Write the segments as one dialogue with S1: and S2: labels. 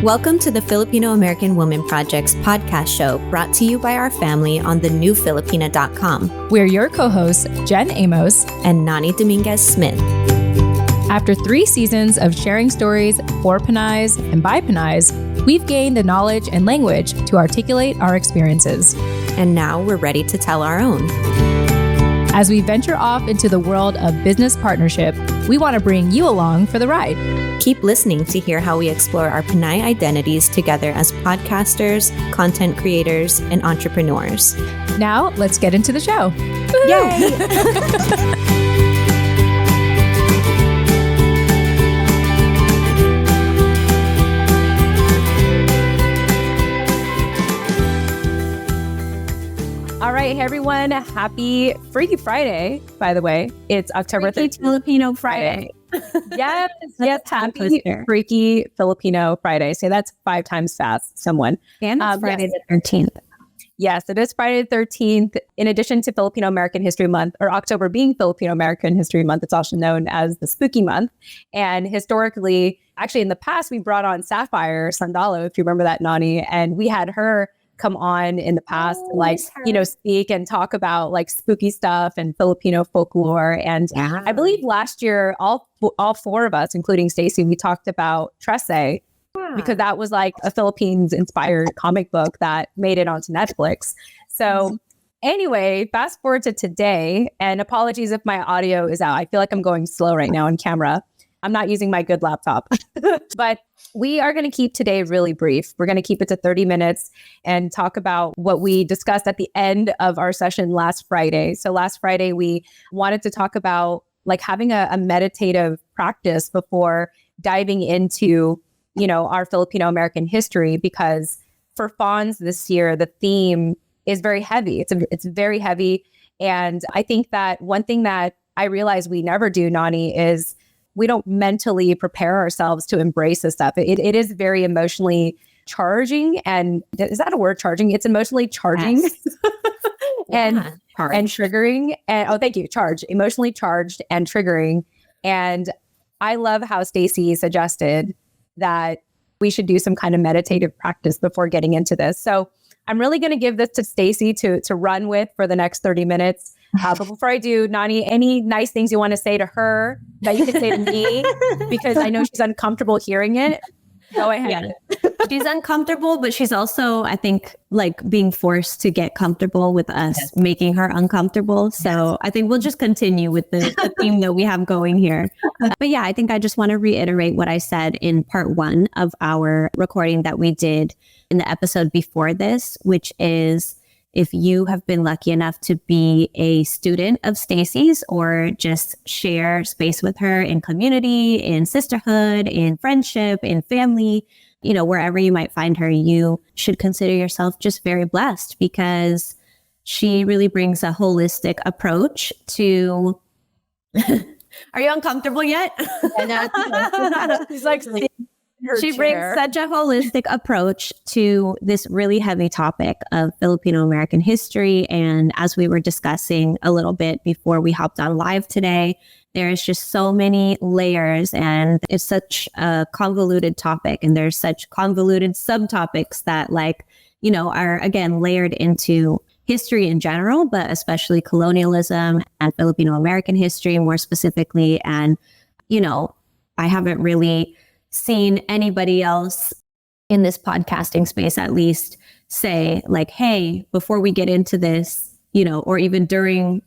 S1: Welcome to the Filipino American Woman Project's podcast show, brought to you by our family on the newfilipina.com.
S2: We're your co-hosts, Jen Amos
S1: and Nani Dominguez-Smith.
S2: After 3 seasons of sharing stories for Pinays and by Pinays, we've gained the knowledge and language to articulate our experiences.
S1: And now we're ready to tell our own.
S2: As we venture off into the world of business partnership, we want to bring you along for the ride.
S1: Keep listening to hear how we explore our Pinay identities together as podcasters, content creators, and entrepreneurs.
S2: Now, let's get into the show.
S1: Yay!
S2: All right, hey everyone. Happy Freaky Friday, by the way. It's October 13th.
S3: Filipino Friday.
S2: Yes, happy Freaky Filipino Friday. Say that's 5 times fast, someone.
S3: And it's Friday the 13th.
S2: Yes, it is Friday the 13th. In addition to Filipino American History Month, or October being Filipino American History Month, it's also known as the Spooky Month. And historically, actually in the past, we brought on Sapphire Sandalo, if you remember that, Nani, and we had her come on in the past, speak and talk about like spooky stuff and Filipino folklore. And I believe last year, all 4 of us, including Stacey, we talked about Trece, because that was like a Philippines-inspired comic book that made it onto Netflix. So anyway, fast forward to today, and apologies if my audio is out. I feel like I'm going slow right now on camera. I'm not using my good laptop, but we are going to keep today really brief. We're going to keep it to 30 minutes and talk about what we discussed at the end of our session last Friday. So last Friday, we wanted to talk about like having a meditative practice before diving into, our Filipino American history, because for Fawns this year, the theme is very heavy. It's very heavy. And I think that one thing that I realize we never do, Nani, is we don't mentally prepare ourselves to embrace this stuff. It is very emotionally charging. And is that a word, charging? It's emotionally charging.
S3: Yes.
S2: and triggering. And thank you. Charge. Emotionally charged and triggering. And I love how Stacey suggested that we should do some kind of meditative practice before getting into this. So I'm really going to give this to Stacey to run with for the next 30 minutes. But before I do, Nani, any nice things you want to say to her that you can say to me? Because I know she's uncomfortable hearing it. Go ahead.
S3: Yeah. She's uncomfortable, but she's also, I think, like being forced to get comfortable with us, making her uncomfortable. So I think we'll just continue with the theme that we have going here. But yeah, I think I just want to reiterate what I said in part 1 of our recording that we did in the episode before this, which is, if you have been lucky enough to be a student of Stacey's or just share space with her in community, in sisterhood, in friendship, in family, wherever you might find her, you should consider yourself just very blessed, because she really brings a holistic approach to... Are you uncomfortable yet?
S2: She's like...
S3: She brings such a holistic approach to this really heavy topic of Filipino American history. And as we were discussing a little bit before we hopped on live today, there's just so many layers, and it's such a convoluted topic, and there's such convoluted subtopics that are again layered into history in general, but especially colonialism and Filipino American history more specifically. And, I haven't really seen anybody else in this podcasting space, at least, say like, hey, before we get into this, or even during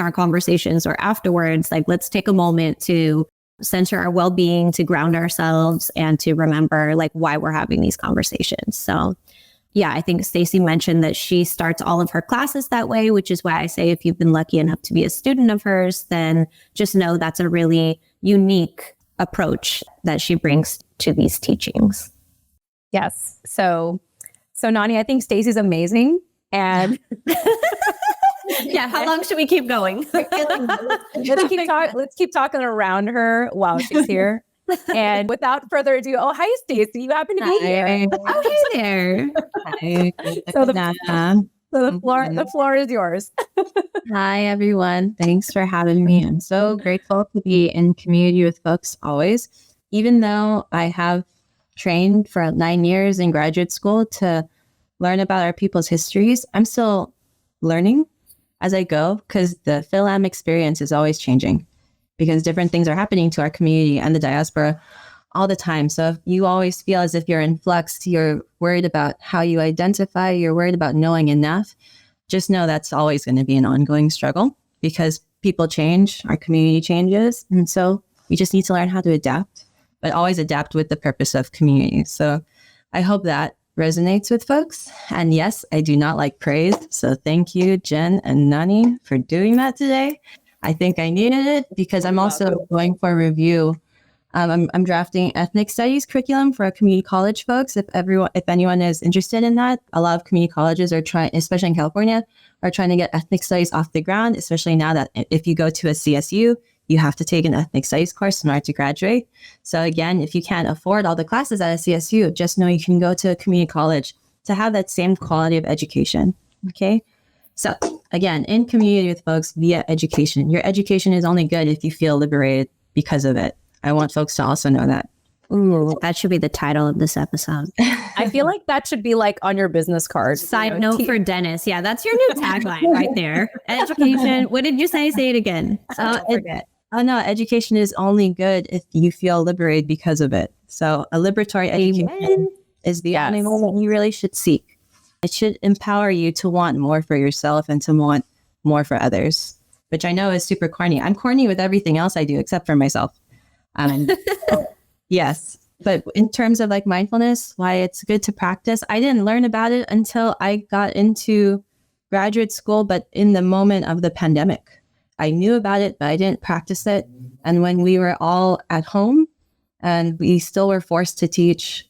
S3: our conversations or afterwards, like, let's take a moment to center our well-being, to ground ourselves, and to remember like why we're having these conversations. So yeah, I think Stacey mentioned that she starts all of her classes that way, which is why I say if you've been lucky enough to be a student of hers, then just know that's a really unique approach that she brings to these teachings.
S2: Yes. So Nani, I think Stacey's amazing. And
S3: yeah, how long should we keep going?
S2: Let's keep talking around her while she's here. And without further ado, hi Stacey, you happen to be here.
S3: Oh, hey there.
S4: Hi.
S2: So the floor is yours.
S4: Hi, everyone. Thanks for having me. I'm so grateful to be in community with folks always, even though I have trained for 9 years in graduate school to learn about our people's histories. I'm still learning as I go because the Fil-Am experience is always changing because different things are happening to our community and the diaspora all the time. So if you always feel as if you're in flux, you're worried about how you identify, you're worried about knowing enough, just know that's always going to be an ongoing struggle because people change, our community changes. And so we just need to learn how to adapt, but always adapt with the purpose of community. So I hope that resonates with folks. And yes, I do not like praise. So thank you, Jen and Nani, for doing that today. I think I needed it because I'm also going for review. I'm drafting ethnic studies curriculum for community college folks. If anyone is interested in that, a lot of community colleges are trying, especially in California, are trying to get ethnic studies off the ground, especially now that if you go to a CSU, you have to take an ethnic studies course in order to graduate. So again, if you can't afford all the classes at a CSU, just know you can go to a community college to have that same quality of education. Okay. So again, in community with folks via education, your education is only good if you feel liberated because of it. I want folks to also know that.
S3: Ooh, that should be the title of this episode.
S2: I feel like that should be like on your business card.
S3: Side note for Dennis. Yeah, that's your new tagline right there. Education. What did you say? Say it again.
S4: Don't forget. Oh no, education is only good if you feel liberated because of it. So a liberatory education is the only one you really should seek. It should empower you to want more for yourself and to want more for others, which I know is super corny. I'm corny with everything else I do except for myself. Yes. But in terms of like mindfulness, why it's good to practice, I didn't learn about it until I got into graduate school, but in the moment of the pandemic. I knew about it, but I didn't practice it. And when we were all at home and we still were forced to teach,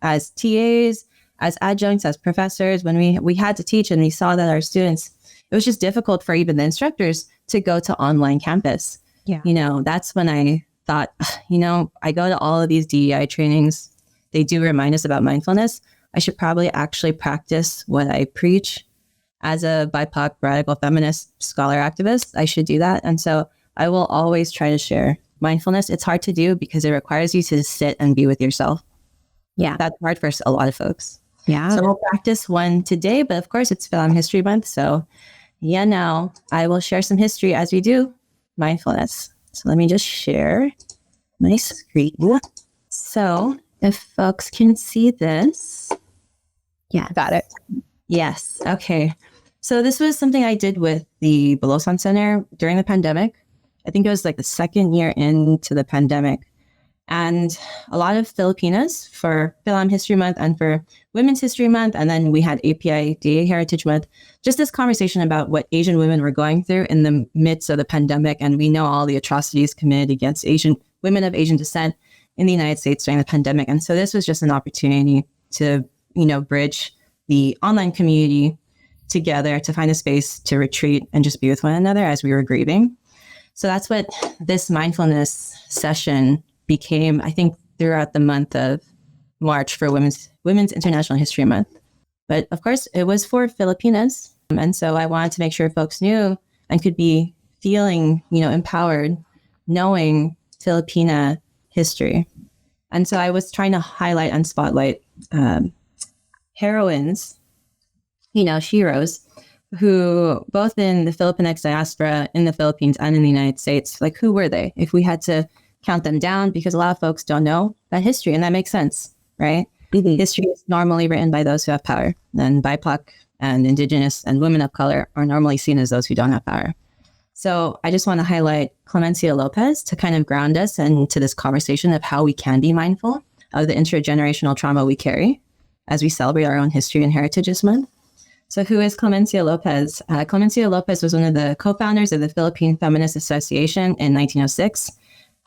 S4: as TAs, as adjuncts, as professors, when we had to teach and we saw that our students, it was just difficult for even the instructors to go to online campus.
S2: Yeah.
S4: That's when I thought, I go to all of these DEI trainings. They do remind us about mindfulness. I should probably actually practice what I preach. As a BIPOC radical feminist scholar activist, I should do that. And so I will always try to share mindfulness. It's hard to do because it requires you to sit and be with yourself.
S3: Yeah.
S4: That's hard for a lot of folks.
S3: Yeah.
S4: So we'll practice one today, but of course it's Film History Month. So now I will share some history as we do mindfulness. So let me just share my screen. So if folks can see this.
S2: Yeah. Got it.
S4: Yes. Okay. So this was something I did with the Bulasan Center during the pandemic. I think it was like the second year into the pandemic. And a lot of Filipinas for Film History Month and for Women's History Month. And then we had API DA Heritage Month. Just this conversation about what Asian women were going through in the midst of the pandemic. And we know all the atrocities committed against women of Asian descent in the United States during the pandemic. And so this was just an opportunity to, bridge the online community together to find a space to retreat and just be with one another as we were grieving. So that's what this mindfulness session became, I think, throughout the month of March for Women's International History Month. But of course, it was for Filipinas. And so I wanted to make sure folks knew and could be feeling, empowered, knowing Filipina history. And so I was trying to highlight and spotlight heroines, sheroes, who both in the Filipinx diaspora, in the Philippines and in the United States, like who were they? If we had to count them down, because a lot of folks don't know that history, and that makes sense, right? Mm-hmm. History is normally written by those who have power, and BIPOC and Indigenous and women of color are normally seen as those who don't have power. So I just want to highlight Clemencia López to kind of ground us into this conversation of how we can be mindful of the intergenerational trauma we carry as we celebrate our own history and heritage this month. So who is Clemencia López? Clemencia López was one of the co-founders of the Philippine Feminist Association in 1906.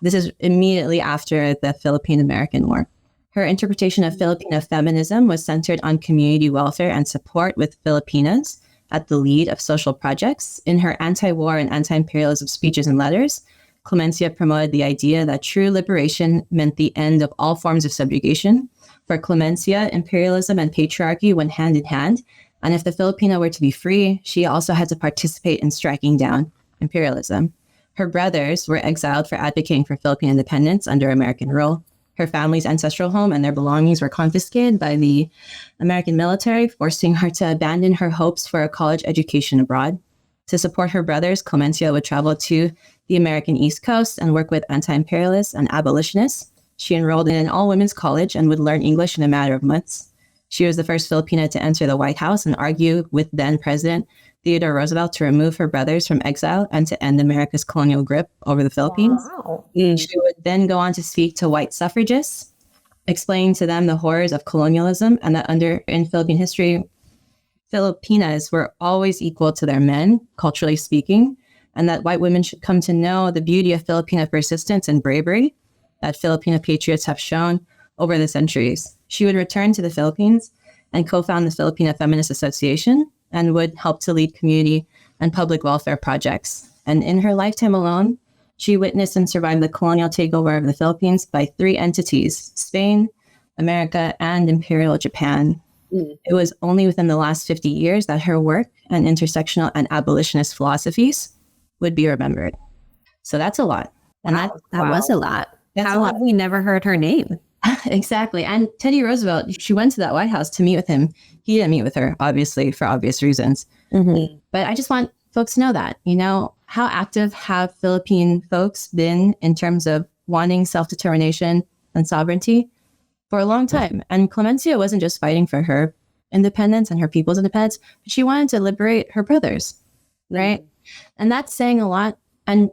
S4: This is immediately after the Filipino American War. Her interpretation of Filipino feminism was centered on community welfare and support with Filipinas at the lead of social projects. In her anti-war and anti-imperialism speeches and letters, Clemencia promoted the idea that true liberation meant the end of all forms of subjugation. For Clemencia, imperialism and patriarchy went hand in hand, and if the Filipina were to be free, she also had to participate in striking down imperialism. Her brothers were exiled for advocating for Philippine independence under American rule. her family's ancestral home, and their belongings were confiscated by the American military, forcing her to abandon her hopes for a college education abroad. To support her brothers, Clemencia would travel to the American East Coast and work with anti-imperialists and abolitionists. She enrolled in an all-women's college and would learn English in a matter of months. She was the first Filipina to enter the White House and argue with then-President Theodore Roosevelt to remove her brothers from exile and to end America's colonial grip over the Philippines.
S1: Wow.
S4: She would then go on to speak to white suffragists, explaining to them the horrors of colonialism and that in Philippine history, Filipinas were always equal to their men, culturally speaking, and that white women should come to know the beauty of Filipina persistence and bravery that Filipino patriots have shown over the centuries. She would return to the Philippines and co-found the Filipino Feminist Association and would help to lead community and public welfare projects. And in her lifetime alone, she witnessed and survived the colonial takeover of the Philippines by 3 entities: Spain, America, and Imperial Japan. It was only within the last 50 years that her work and intersectional and abolitionist philosophies would be remembered. So that's a lot. And
S3: that was a lot.
S4: That's
S3: How have we never heard her name?
S4: Exactly. And Teddy Roosevelt, she went to that White House to meet with him. He didn't meet with her, obviously, for obvious reasons.
S3: Mm-hmm.
S4: But I just want folks to know that, how active have Philippine folks been in terms of wanting self-determination and sovereignty for a long time. And Clemencia wasn't just fighting for her independence and her people's independence, but she wanted to liberate her brothers, right? And that's saying a lot. And,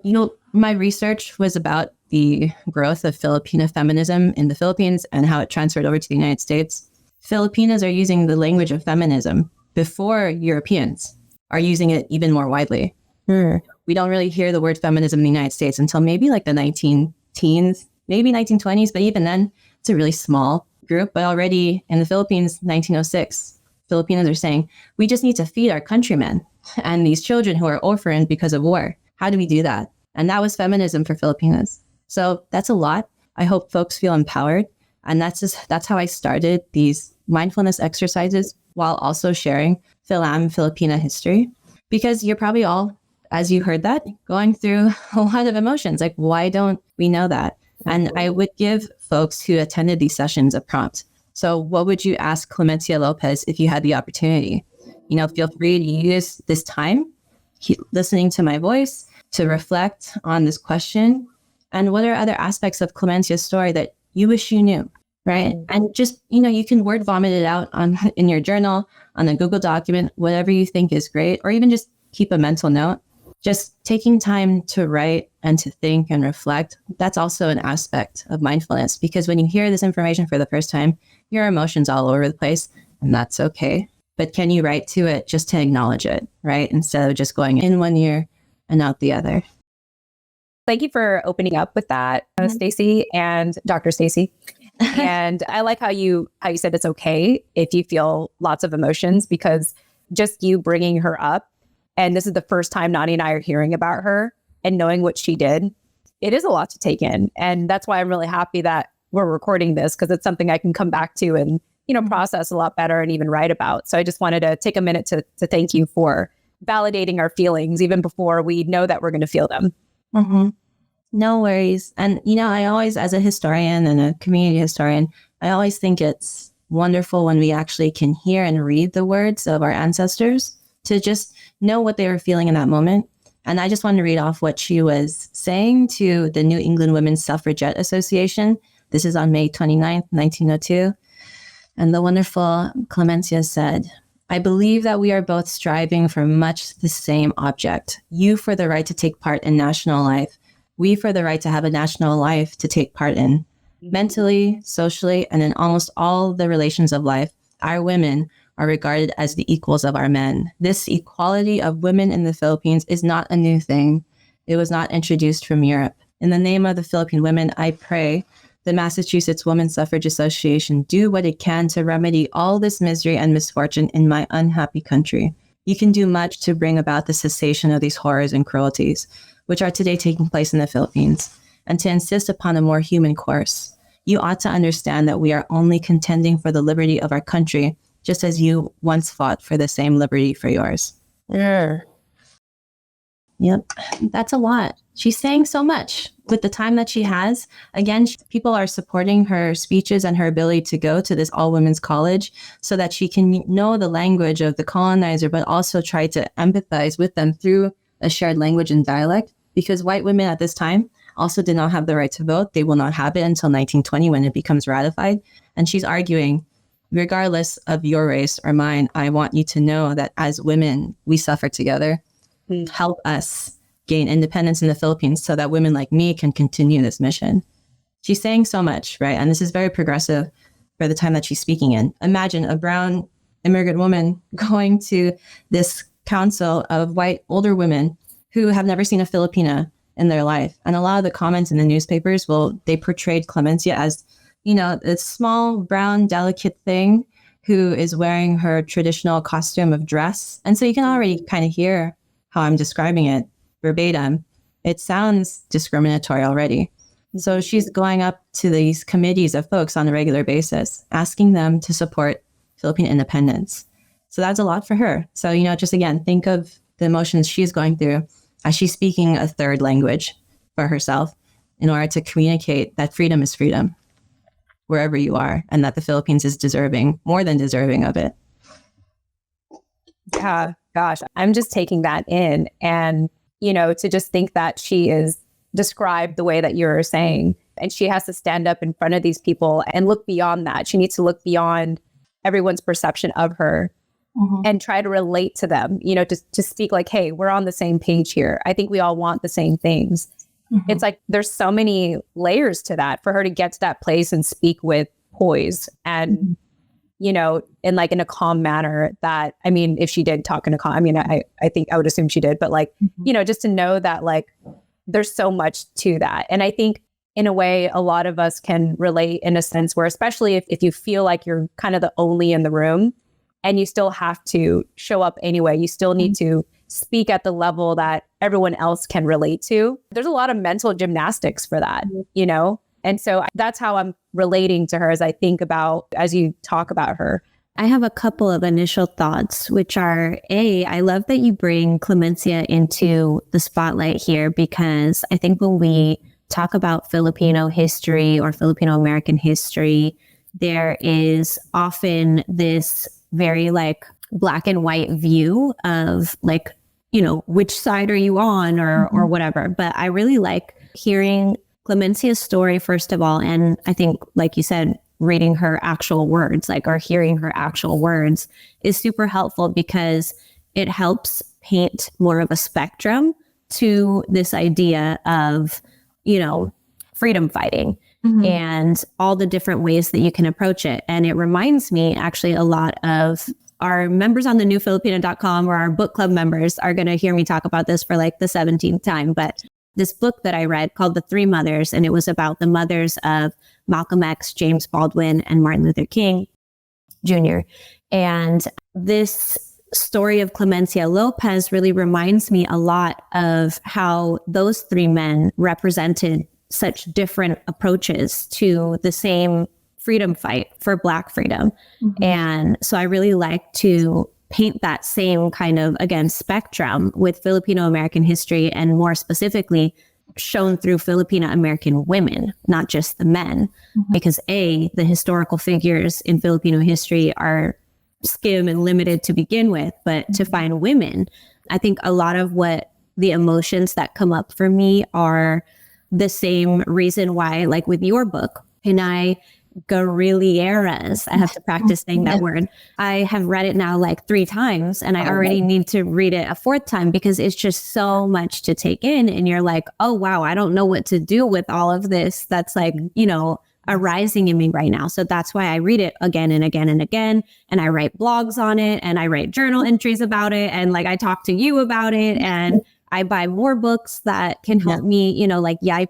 S4: my research was about the growth of Filipino feminism in the Philippines and how it transferred over to the United States. Filipinas are using the language of feminism before Europeans are using it even more widely. We don't really hear the word feminism in the United States until maybe like the 19-teens, maybe 1920s, but even then, it's a really small group. But already in the Philippines, 1906, Filipinos are saying, we just need to feed our countrymen and these children who are orphaned because of war. How do we do that? And that was feminism for Filipinas. So that's a lot. I hope folks feel empowered. And that's how I started these mindfulness exercises while also sharing Fil-Am Filipina history. Because you're probably all, as you heard that, going through a lot of emotions. Like, why don't we know that? And I would give folks who attended these sessions a prompt. So what would you ask Clemencia López if you had the opportunity? Feel free to use this time, keep listening to my voice, to reflect on this question. And what are other aspects of Clemencia's story that you wish you knew, right? And just, you can word vomit it out in your journal, on a Google document, whatever you think is great, or even just keep a mental note. Just taking time to write and to think and reflect, that's also an aspect of mindfulness, because when you hear this information for the first time, your emotions all over the place, and that's okay. But can you write to it just to acknowledge it, right? Instead of just going in one ear and out the other.
S2: Thank you for opening up with that, Stacey and Dr. Stacey. And I like how you said it's okay if you feel lots of emotions, because just you bringing her up, and this is the first time Nani and I are hearing about her and knowing what she did, it is a lot to take in. And that's why I'm really happy that we're recording this, because it's something I can come back to and, process a lot better and even write about. So I just wanted to take a minute to thank you for validating our feelings even before we know that we're going to feel them.
S4: Mm-hmm. No worries. And, I always, as a historian and a community historian, I always think it's wonderful when we actually can hear and read the words of our ancestors to just know what they were feeling in that moment. And I just wanted to read off what she was saying to the New England Women's Suffragette Association. This is on May 29th, 1902. And the wonderful Clemencia said, I believe that we are both striving for much the same object. You for the right to take part in national life. We for the right to have a national life to take part in. Mentally, socially, and in almost all the relations of life, our women are regarded as the equals of our men. This equality of women in the Philippines is not a new thing. It was not introduced from Europe. In the name of the Philippine women, I pray the Massachusetts Women's Suffrage Association do what it can to remedy all this misery and misfortune in my unhappy country. You can do much to bring about the cessation of these horrors and cruelties, which are today taking place in the Philippines, and to insist upon a more human course. You ought to understand that we are only contending for the liberty of our country, just as you once fought for the same liberty for yours.
S1: Yeah.
S4: Yep. That's a lot. She's saying so much with the time that she has. Again, people are supporting her speeches and her ability to go to this all women's college so that she can know the language of the colonizer, but also try to empathize with them through a shared language and dialect. Because white women at this time also did not have the right to vote. They will not have it until 1920 when it becomes ratified. And she's arguing, regardless of your race or mine, I want you to know that as women, we suffer together. Help us gain independence in the Philippines so that women like me can continue this mission. She's saying so much, right? And this is very progressive for the time that she's speaking in. Imagine a brown immigrant woman going to this council of white older women who have never seen a Filipina in their life. And a lot of the comments in the newspapers, they portrayed Clemencia as, a small, brown, delicate thing who is wearing her traditional costume of dress. And so you can already kind of hear how I'm describing it verbatim. It sounds discriminatory already. So she's going up to these committees of folks on a regular basis, asking them to support Philippine independence. So that's a lot for her. So, just again, think of the emotions she's going through as she's speaking a third language for herself in order to communicate that freedom is freedom wherever you are, and that the Philippines is more than deserving of it.
S2: Yeah, gosh, I'm just taking that in. And, to just think that she is described the way that you're saying, and she has to stand up in front of these people and look beyond that. She needs to look beyond everyone's perception of her and try to relate to them, to speak like, hey, we're on the same page here. I think we all want the same things. It's like there's so many layers to that for her to get to that place and speak with poise and, in a calm manner that, if she did talk in a calm, I think I would assume she did, but just to know that there's so much to that. And I think in a way, a lot of us can relate in a sense where, especially if you feel like you're kind of the only in the room and you still have to show up anyway, you still need to speak at the level that everyone else can relate to. There's a lot of mental gymnastics for that, And so that's how I'm relating to her as I think about, as you talk about her.
S3: I have a couple of initial thoughts, which are, I love that you bring Clemencia into the spotlight here, because I think when we talk about Filipino history or Filipino American history, there is often this very black and white view of which side are you on or whatever. But I really like hearing Clemencia's story, first of all. And I think, like you said, reading her actual words, or hearing her actual words is super helpful because it helps paint more of a spectrum to this idea of, freedom fighting and all the different ways that you can approach it. And it reminds me actually a lot of our members on the newfilipina.com or our book club members are going to hear me talk about this for the 17th time. But this book that I read called The Three Mothers, and it was about the mothers of Malcolm X, James Baldwin, and Martin Luther King Jr. And this story of Clemencia López really reminds me a lot of how those three men represented such different approaches to the same freedom fight for Black freedom. And so I really like to paint that same kind of, again, spectrum with Filipino American history, and more specifically shown through Filipino American women, not just the men, because the historical figures in Filipino history are skim and limited to begin with, but to find women, I think a lot of what the emotions that come up for me are the same reason why, with your book, Pinay guerrilleras. I have to practice saying that word. I have read it now 3 times, and I already need to read it a 4th time because it's just so much to take in. And you're like, oh, wow, I don't know what to do with all of this that's arising in me right now. So that's why I read it again and again and again. And I write blogs on it, and I write journal entries about it. And I talk to you about it, and I buy more books that can help me, Yay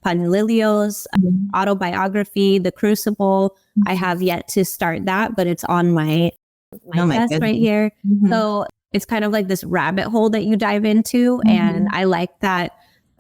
S3: Panlilio's autobiography, The Crucible. I have yet to start that, but it's on my desk right here. So it's kind of this rabbit hole that you dive into. And I like that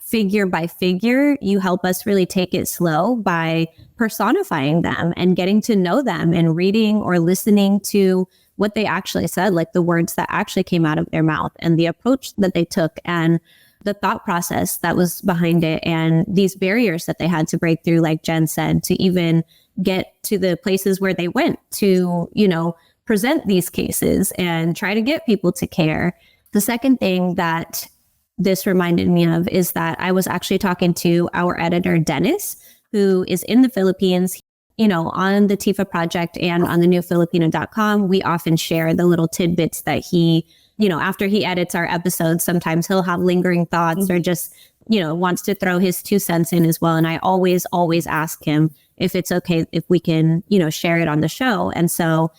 S3: figure by figure, you help us really take it slow by personifying them and getting to know them and reading or listening to what they actually said, the words that actually came out of their mouth and the approach that they took. And the thought process that was behind it and these barriers that they had to break through, like Jen said, to even get to the places where they went to, present these cases and try to get people to care. The second thing that this reminded me of is that I was actually talking to our editor, Dennis, who is in the Philippines. On the Tifa Project and on the newfilipino.com, we often share the little tidbits that he, after he edits our episodes, sometimes he'll have lingering thoughts or just, wants to throw his 2 cents in as well. And I always ask him if it's okay if we can, share it on the show. And so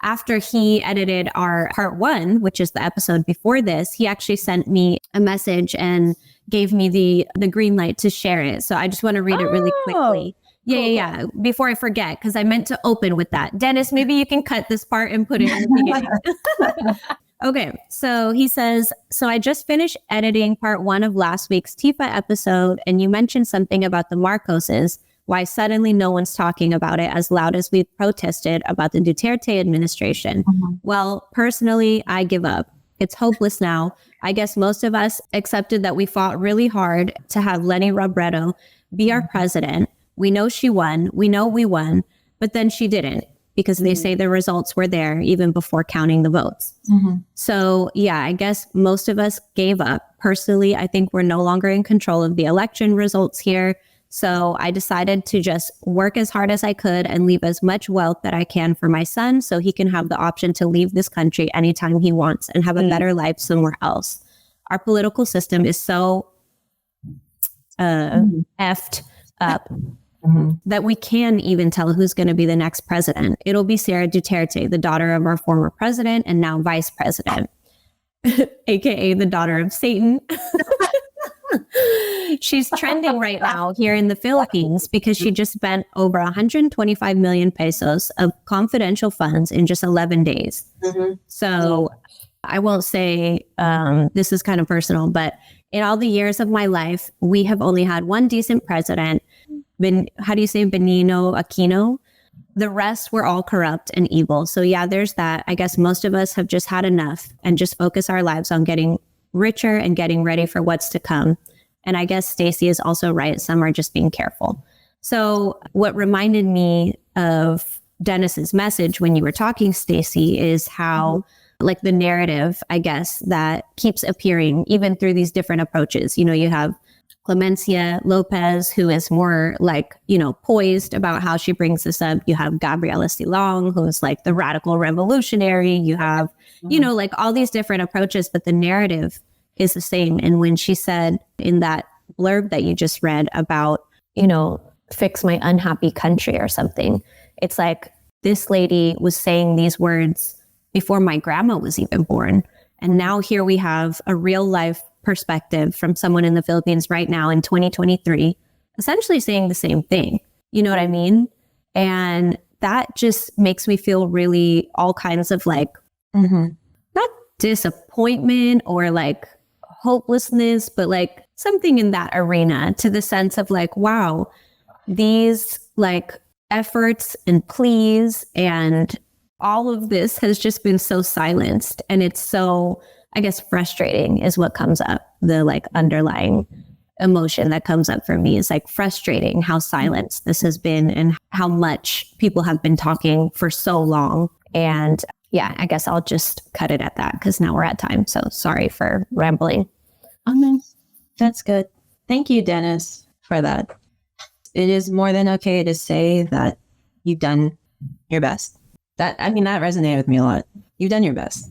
S3: after he edited our part 1, which is the episode before this, he actually sent me a message and gave me the green light to share it. So I just want to read it really quickly. Yeah. Before I forget, because I meant to open with that. Dennis, maybe you can cut this part and put it in the beginning. Okay, so he says, so I just finished editing part 1 of last week's Tifa episode, and you mentioned something about the Marcoses, why suddenly no one's talking about it as loud as we protested about the Duterte administration. Well, personally, I give up. It's hopeless now. I guess most of us accepted that we fought really hard to have Leni Robredo be our president. We know she won. We know we won, but then she didn't because they say the results were there even before counting the votes. So yeah, I guess most of us gave up. Personally, I think we're no longer in control of the election results here. So I decided to just work as hard as I could and leave as much wealth that I can for my son so he can have the option to leave this country anytime he wants and have a better life somewhere else. Our political system is so effed up that we can't even tell who's going to be the next president. It'll be Sara Duterte, the daughter of our former president and now vice president, aka the daughter of Satan. She's trending right now here in the Philippines because she just spent over 125 million pesos of confidential funds in just 11 days. So I won't say this is kind of personal, but in all the years of my life, we have only had one decent president. How do you say Benigno Aquino? The rest were all corrupt and evil. So yeah, there's that. I guess most of us have just had enough and just focus our lives on getting richer and getting ready for what's to come. And I guess Stacey is also right. Some are just being careful. So what reminded me of Dennis's message when you were talking, Stacey, is how like the narrative, I guess, that keeps appearing even through these different approaches. You have Clemencia López, who is more like, poised about how she brings this up. You have Gabriela Silong, who's like the radical revolutionary. You have, like all these different approaches, but the narrative is the same. And when she said in that blurb that you just read about, fix my unhappy country or something, it's like this lady was saying these words before my grandma was even born. And now here we have a real life perspective from someone in the Philippines right now in 2023, essentially saying the same thing. You know what I mean? And that just makes me feel really all kinds of like, not disappointment or like hopelessness, but like something in that arena, to the sense of like, wow, these like efforts and pleas and all of this has just been so silenced. And it's so, I guess, frustrating is what comes up. The like underlying emotion that comes up for me is like frustrating how silenced this has been and how much people have been talking for so long. And yeah, I guess I'll just cut it at that because now we're at time. So sorry for rambling.
S4: Oh, no, that's good. Thank you, Dennis, for that. It is more than okay to say that you've done your best. That resonated with me a lot. You've done your best.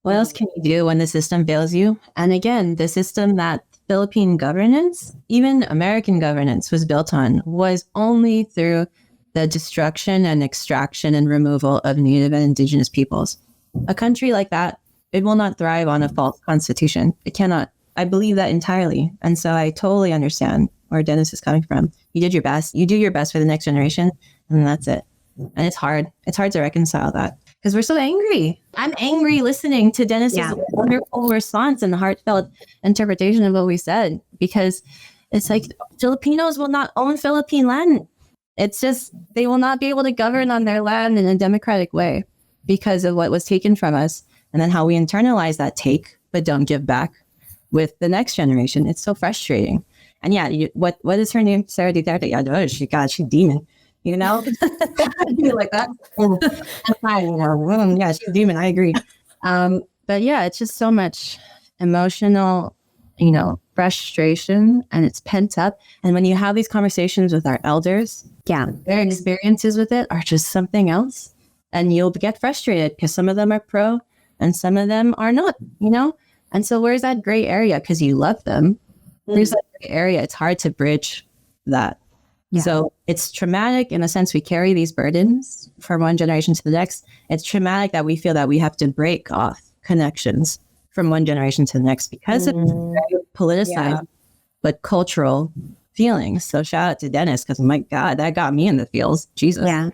S4: What else can you do when the system fails you? And again, the system that Philippine governance, even American governance, was built on was only through the destruction and extraction and removal of Native and Indigenous peoples. A country like that, it will not thrive on a false constitution. It cannot. I believe that entirely. And so I totally understand where Dennis is coming from. You did your best. You do your best for the next generation, and that's it. And it's hard. It's hard to reconcile that because we're so angry. I'm angry listening to Dennis's wonderful response and heartfelt interpretation of what we said, because it's like Filipinos will not own Philippine land. It's just they will not be able to govern on their land in a democratic way because of what was taken from us, and then how we internalize that take but don't give back. with the next generation. It's so frustrating. And yeah, what is her name? Sarah Duterte. I know she's demon. You know, you're like that. That's fine. You know, yeah, she's a demon. I agree. But yeah, it's just so much emotional, frustration, and it's pent up. And when you have these conversations with our elders, their experiences with it are just something else. And you'll get frustrated because some of them are pro and some of them are not, And so where's that gray area? Because you love them. There's that gray area. It's hard to bridge that. Yeah. So it's traumatic in a sense. We carry these burdens from one generation to the next. It's traumatic that we feel that we have to break off connections from one generation to the next because it's very politicized, but cultural feelings. So shout out to Dennis, because my God, that got me in the feels. Jesus.
S3: Yeah.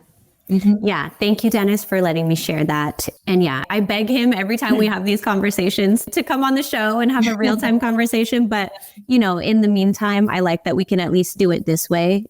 S3: Mm-hmm. Yeah. Thank you, Dennis, for letting me share that. And yeah, I beg him every time we have these conversations to come on the show and have a real-time conversation. But, in the meantime, I like that we can at least do it this way,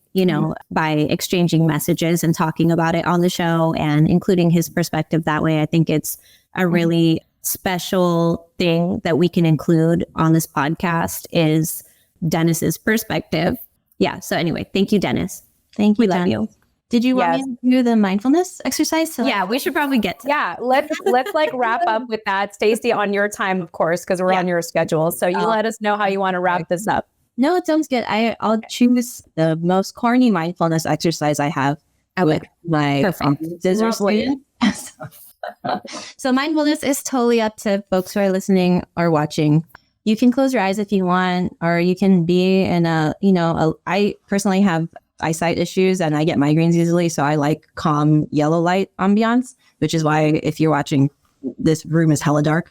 S3: by exchanging messages and talking about it on the show and including his perspective that way. I think it's a really special thing that we can include on this podcast is Dennis's perspective. Yeah. So anyway, thank you, Dennis.
S4: Thank you.
S3: We love you.
S4: Did you want me to do the mindfulness exercise?
S3: Yeah, we should probably get to
S2: that. Let's wrap up with that. Stacey, on your time, of course, because we're on your schedule. So you let us know how you want to wrap this up.
S4: No, it sounds good. I'll choose the most corny mindfulness exercise I have with my scissor student. So mindfulness is totally up to folks who are listening or watching. You can close your eyes if you want, or you can be in I personally have eyesight issues and I get migraines easily. So I like calm yellow light ambiance, which is why if you're watching, this room is hella dark,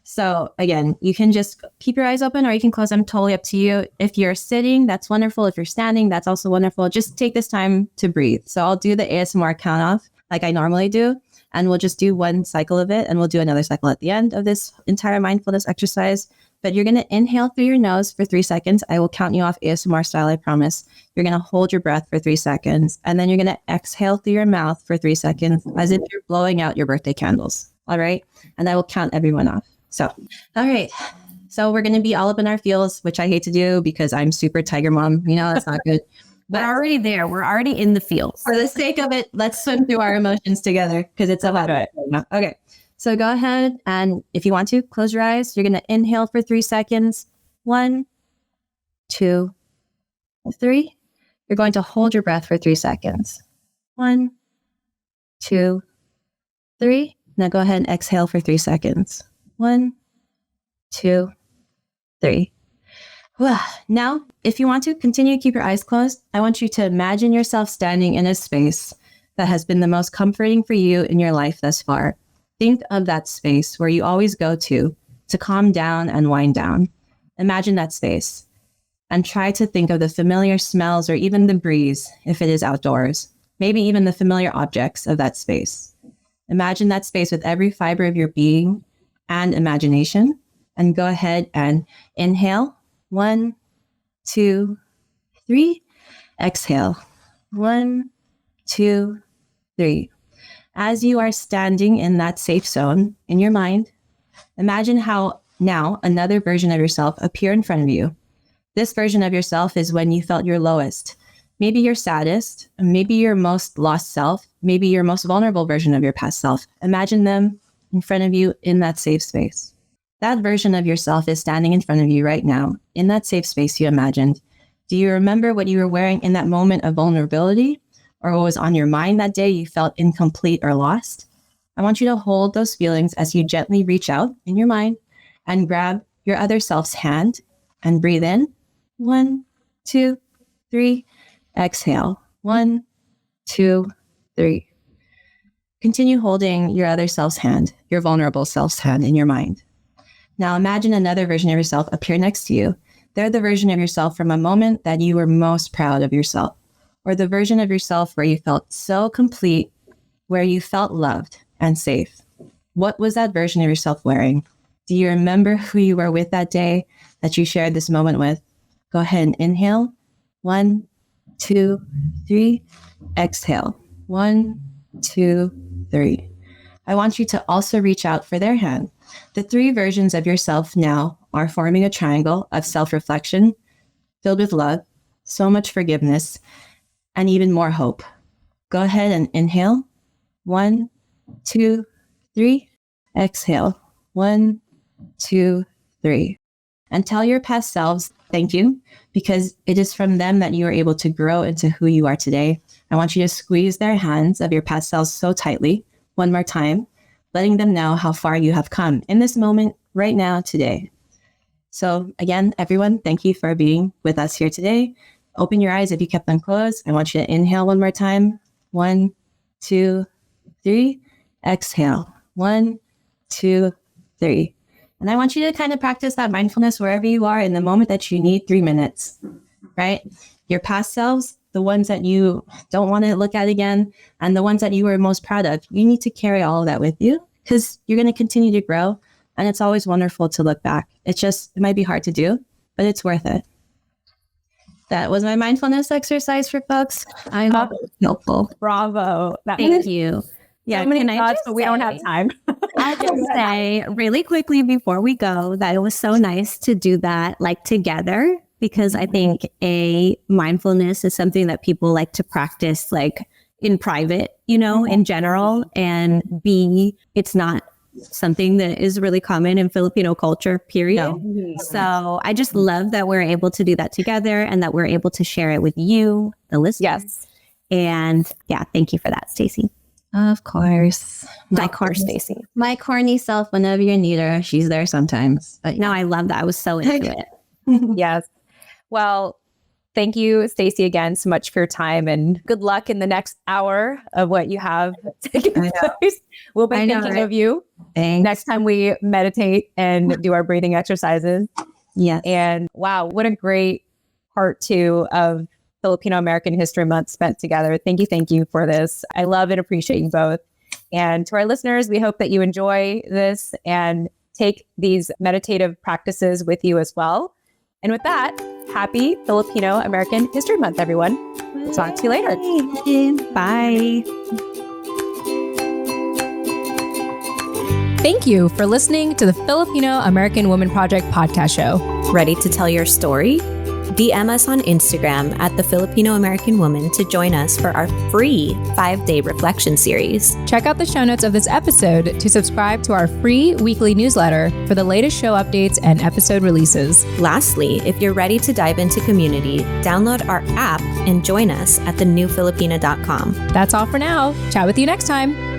S4: So again, you can just keep your eyes open or you can close them, totally up to you. If you're sitting, that's wonderful. If you're standing, that's also wonderful. Just take this time to breathe. So I'll do the ASMR count off like I normally do. And we'll just do one cycle of it. And we'll do another cycle at the end of this entire mindfulness exercise. But you're going to inhale through your nose for 3 seconds. I will count you off ASMR style, I promise. You're going to hold your breath for 3 seconds. And then you're going to exhale through your mouth for 3 seconds as if you're blowing out your birthday candles. All right. And I will count everyone off. So, all right. So we're going to be all up in our feels, which I hate to do because I'm super tiger mom. That's not good.
S3: But we're already there. We're already in the fields.
S4: For the sake of it, let's swim through our emotions together because it's a lot. Okay. So go ahead and if you want to, close your eyes. You're going to inhale for 3 seconds. 1, 2, 3. You're going to hold your breath for 3 seconds. 1, 2, 3. Now go ahead and exhale for 3 seconds. 1, 2, 3. Now, if you want to continue to keep your eyes closed, I want you to imagine yourself standing in a space that has been the most comforting for you in your life thus far. Think of that space where you always go to calm down and wind down. Imagine that space and try to think of the familiar smells or even the breeze if it is outdoors, maybe even the familiar objects of that space. Imagine that space with every fiber of your being and imagination, and go ahead and inhale. 1, 2, 3. Exhale. 1, 2, 3. As you are standing in that safe zone in your mind, imagine how now another version of yourself appear in front of you. This version of yourself is when you felt your lowest, maybe your saddest, maybe your most lost self, maybe your most vulnerable version of your past self. Imagine them in front of you in that safe space. That version of yourself is standing in front of you right now, in that safe space you imagined. Do you remember what you were wearing in that moment of vulnerability? Or what was on your mind that day you felt incomplete or lost? I want you to hold those feelings as you gently reach out in your mind and grab your other self's hand and breathe in. 1, 2, 3. Exhale. 1, 2, 3. Continue holding your other self's hand, your vulnerable self's hand in your mind. Now imagine another version of yourself appear next to you. They're the version of yourself from a moment that you were most proud of yourself, or the version of yourself where you felt so complete, where you felt loved and safe. What was that version of yourself wearing? Do you remember who you were with that day that you shared this moment with? Go ahead and inhale. 1, 2, 3. Exhale. 1, 2, 3. I want you to also reach out for their hand. The 3 versions of yourself now are forming a triangle of self-reflection filled with love, so much forgiveness, and even more hope. Go ahead and inhale. 1, 2, 3. Exhale. 1, 2, 3. And tell your past selves thank you, because it is from them that you are able to grow into who you are today. I want you to squeeze their hands of your past selves so tightly, one more time, letting them know how far you have come in this moment, right now, today. So again, everyone, thank you for being with us here today. Open your eyes if you kept them closed. I want you to inhale one more time. 1, 2, 3. Exhale. 1, 2, 3. And I want you to kind of practice that mindfulness wherever you are in the moment that you need 3 minutes, right? Your past selves, the ones that you don't want to look at again, and the ones that you were most proud of, you need to carry all of that with you because you're going to continue to grow. And it's always wonderful to look back. It might be hard to do, but it's worth it. That was my mindfulness exercise for folks. I hope it was helpful.
S2: Bravo.
S3: Thank you.
S2: Yeah, so many thoughts, but we don't have time.
S3: I can say really quickly before we go that it was so nice to do that like together, because I think mindfulness is something that people like to practice like in private, in general, and it's not something that is really common in Filipino culture, period. No. So I just love that we're able to do that together and that we're able to share it with you, the listeners.
S2: Yes.
S3: And yeah, thank you for that, Stacey.
S4: Of course.
S3: My course, Stacey.
S4: My corny self, whenever you need her, she's there sometimes. But
S3: no, I love that. I was so into it.
S2: Yes. Well, thank you, Stacey, again so much for your time, and good luck in the next hour of what you have taking place. We'll be thinking of you next time we meditate and do our breathing exercises.
S4: Yes.
S2: And wow, what a great part 2 of Filipino American History Month spent together. Thank you for this. I love and appreciate you both. And to our listeners, we hope that you enjoy this and take these meditative practices with you as well. And with that, happy Filipino American History Month, everyone. We'll talk to you later.
S3: Bye.
S2: Thank you for listening to the Filipino American Woman Project podcast show.
S1: Ready to tell your story? DM us on Instagram at the Filipino American Woman to join us for our free 5-day reflection series.
S2: Check out the show notes of this episode to subscribe to our free weekly newsletter for the latest show updates and episode releases.
S1: Lastly, if you're ready to dive into community, download our app and join us at thenewfilipina.com.
S2: That's all for now. Chat with you next time.